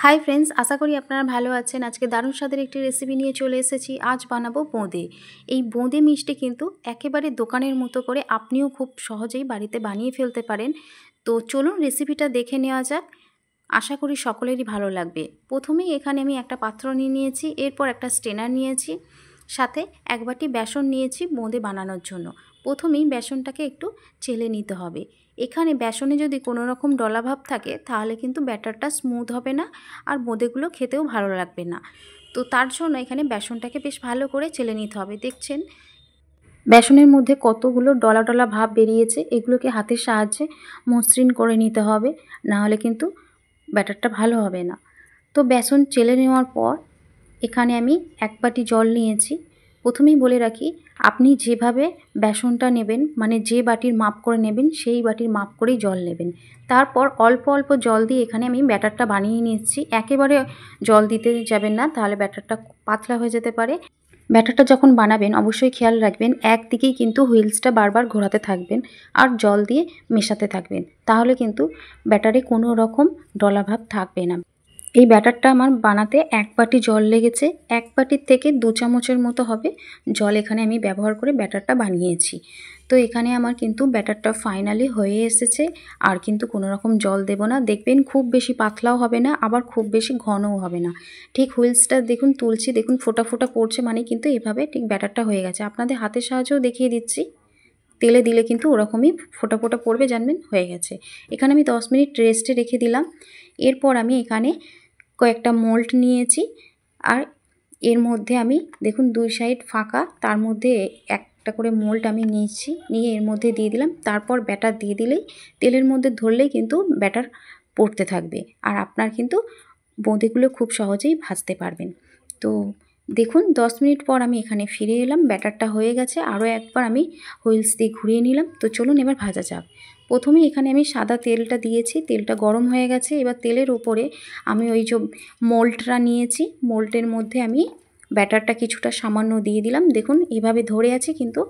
Hi friends, আশা করি আপনারা ভালো আছেন। আজকে দারুণ স্বাদের একটি রেসিপি নিয়ে চলে এসেছি। আজ বানাবো বোঁদে। এই বোঁদে মিষ্টি কিন্তু একেবারে দোকানের মতো করে আপনিও খুব সহজেই বাড়িতে বানিয়ে ফেলতে পারেন। তো চলুন রেসিপিটা দেখে নেওয়া যাক। আশা করি সকলেরই ভালো লাগবে। প্রথমেই এখানে আমি একটা পাত্র নিয়ে নিয়েছি, এরপর একটা স্ট্রেনার নিয়েছি, সাথে এক বাটি বেসন নিয়েছি বোঁদে বানানোর জন্য। প্রথমেই বেসনটাকে একটু চেলে নিতে হবে। এখানে বেসনে যদি কোনো রকম ডলাভাব থাকে তাহলে কিন্তু ব্যাটারটা স্মুথ হবে না আর বোঁদেগুলো খেতেও ভালো লাগবে না। তো তার জন্য এখানে বেসনটাকে বেশ ভালো করে চেলে নিতে হবে। দেখছেন বেসনের মধ্যে কতগুলো ডলা ডলা ভাব বেরিয়েছে, এগুলোকে হাতের সাহায্যে মসৃণ করে নিতে হবে, না হলে কিন্তু ব্যাটারটা ভালো হবে না। তো বেসন চেলে নেওয়ার পর এখানে আমি এক বাটি জল নিয়েছি। প্রথমেই বলে রাখি, আপনি যেভাবে বেসনটা নেবেন, মানে যে বাটির মাপ করে নেবেন সেই বাটির মাপ করেই জল নেবেন। তারপর অল্প অল্প জল দিয়ে এখানে আমি ব্যাটারটা বানিয়ে নিচ্ছি। একেবারে জল দিতে যাবেন না, তাহলে ব্যাটারটা পাতলা হয়ে যেতে পারে। ব্যাটারটা যখন বানাবেন অবশ্যই খেয়াল রাখবেন একদিকেই কিন্তু হুইলসটা বারবার ঘোরাতে থাকবেন আর জল দিয়ে মেশাতে থাকবেন, তাহলে কিন্তু ব্যাটারে কোনো রকম ডলাভাব থাকবে না। এই ব্যাটারটা আমার বানাতে এক বাটি জল লেগেছে। এক বাটির থেকে 2 চামচের মতো হবে জল এখানে আমি ব্যবহার করে ব্যাটারটা বানিয়েছি। তো এখানে আমার কিন্তু ব্যাটারটা ফাইনালি হয়ে এসেছে। আর কিন্তু কোনো রকম জল দেব না। দেখবেন খুব বেশি পাতলাও হবে না, আবার খুব বেশি ঘনও হবে না। ঠিক হুইলসটা দেখুন তুলছি, দেখুন ফোঁটা ফোঁটা পড়ছে, মানে কিন্তু এভাবে ঠিক ব্যাটারটা হয়ে গেছে। আপনাদের হাতের সাহায্যেও দেখিয়ে দিচ্ছি। তেলে দিলে কিন্তু ওরকমই ফোঁটা ফোঁটা পড়বে, জানবেন হয়ে গেছে। এখানে আমি 10 মিনিট রেস্টে রেখে দিলাম। এরপর আমি এখানে কয়েকটা মোল্ড নিয়েছি, আর এর মধ্যে আমি দেখুন 2 সাইড ফাঁকা, তার মধ্যে একটা করে মোল্ড আমি নিয়েছি, নিয়ে এর মধ্যে দিয়ে দিলাম। তারপর ব্যাটার দিয়ে দিলেই, তেলের মধ্যে ধরলেই কিন্তু ব্যাটার পড়তে থাকবে, আর আপনার কিন্তু বোঁদেগুলো খুব সহজেই ভাজতে পারবেন। তো দেখুন 10 মিনিট পর আমি এখানে ফিরে এলাম, ব্যাটারটা হয়ে গেছে। আরও একবার আমি হুইলস দিয়ে ঘুরিয়ে নিলাম। তো চলুন এবার ভাজা যাক। প্রথমে এখানে আমি সাদা তেলটা দিয়েছি, তেলটা গরম হয়ে গেছে। এবার তেলের উপরে আমি ওই যে মোল্ডটা নিয়েছি, মোল্ডের মধ্যে আমি ব্যাটারটা কিছুটা সামান্য দিয়ে দিলাম। দেখুন এভাবে ধরে আছে, কিন্তু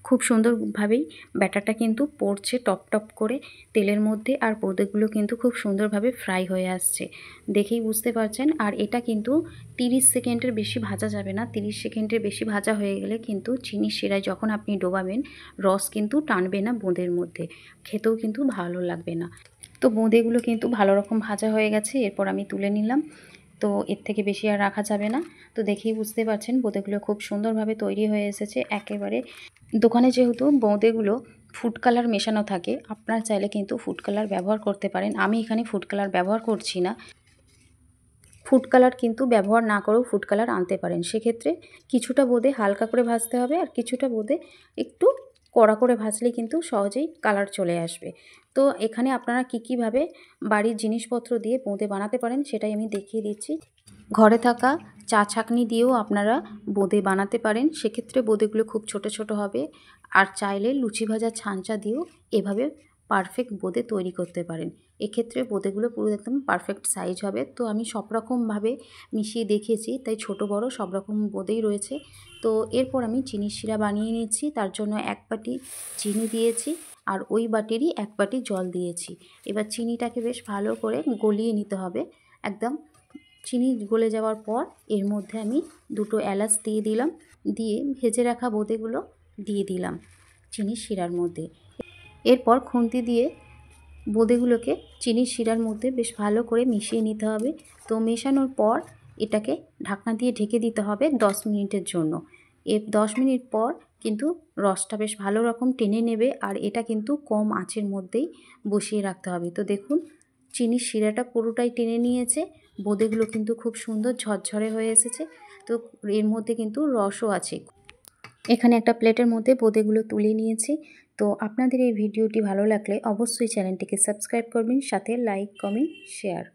খুব সুন্দরভাবেই ব্যাটারটা কিন্তু পড়ছে টপ টপ করে তেলের মধ্যে, আর বোঁদেগুলো কিন্তু খুব সুন্দরভাবে ফ্রাই হয়ে আসছে, দেখেই বুঝতে পারছেন। আর এটা কিন্তু 30 সেকেন্ডের বেশি ভাজা যাবে না। 30 সেকেন্ডের বেশি ভাজা হয়ে গেলে কিন্তু চিনির শিরায় যখন আপনি ডোবাবেন রস কিন্তু টানবে না বোঁদের মধ্যে, খেতেও কিন্তু ভালো লাগবে না। তো বোঁদেগুলো কিন্তু ভালো রকম ভাজা হয়ে গেছে। এরপর আমি তুলে নিলাম। তো এর থেকে বেশি আর রাখা যাবে না। তো দেখেই বুঝতে পারছেন বোঁদেগুলো খুব সুন্দরভাবে তৈরি হয়ে এসেছে একেবারে। দোকানে যেহেতু বোঁদেগুলো ফুড কালার মেশানো থাকে, আপনারা চাইলে কিন্তু ফুড কালার ব্যবহার করতে পারেন। আমি এখানে ফুড কালার ব্যবহার করছি না। ফুড কালার কিন্তু ব্যবহার না করেও ফুড কালার আনতে পারেন। সেক্ষেত্রে কিছুটা বোঁদে হালকা করে ভাজতে হবে, আর কিছুটা বোঁদে একটু কড়া করে ভাজলে কিন্তু সহজেই কালার চলে আসবে। তো এখানে আপনারা কীভাবে বাড়ির জিনিসপত্র দিয়ে বোঁদে বানাতে পারেন সেটাই আমি দেখিয়ে দিচ্ছি। ঘরে থাকা চা ছাঁকনি দিয়েও আপনারা বোঁদে বানাতে পারেন, সেক্ষেত্রে বোঁদেগুলো খুব ছোট ছোট হবে। আর চাইলে লুচি ভাজা ছাঁচা দিয়েও এভাবে পারফেক্ট বোঁদে তৈরি করতে পারেন। এক্ষেত্রে বোঁদেগুলো পুরো একদম পারফেক্ট সাইজ হবে। তো আমি সব রকমভাবে মিশিয়ে দেখিয়েছি, তাই ছোট বড় সব রকম বোঁদেই রয়েছে। তো এরপর আমি চিনির শিরা বানিয়ে নিচ্ছি। তার জন্য এক বাটি চিনি দিয়েছি, আর ওই বাটিরই এক বাটি জল দিয়েছি। এবার চিনিটাকে বেশ ভালো করে গলিয়ে নিতে হবে একদম। চিনি গলে যাওয়ার পর এর মধ্যে আমি 2টো এলাচ দিয়ে দিলাম, দিয়ে ভেজে রাখা বোঁদেগুলো দিয়ে দিলাম চিনির শিরার মধ্যে। এরপর খুন্তি দিয়ে বোঁদেগুলোকে চিনির শিরার মধ্যে বেশ ভালো করে মিশিয়ে নিতে হবে। তো মেশানোর পর এটাকে ঢাকনা দিয়ে ঢেকে দিতে হবে 10 মিনিটের জন্য। 10 মিনিট পর কিন্তু রসটা বেশ ভালো রকম টেনে নেবে, আর এটা কিন্তু কম আঁচের মধ্যেই বসিয়ে রাখতে হবে। তো দেখুন চিনির শিরাটা পুরোটাই টেনে নিয়েছে, বোঁদেগুলো কিন্তু খুব সুন্দর ঝরঝরে হয়ে এসেছে। তো এর মধ্যে কিন্তু রসও আছে। এখানে একটা প্লেটের মধ্যে বোঁদেগুলো তুলে নিয়েছি। তো আপনাদের এই ভিডিওটি ভালো লাগলে অবশ্যই চ্যানেলটিকে সাবস্ক্রাইব করবেন, সাথে লাইক কমেন্ট শেয়ার।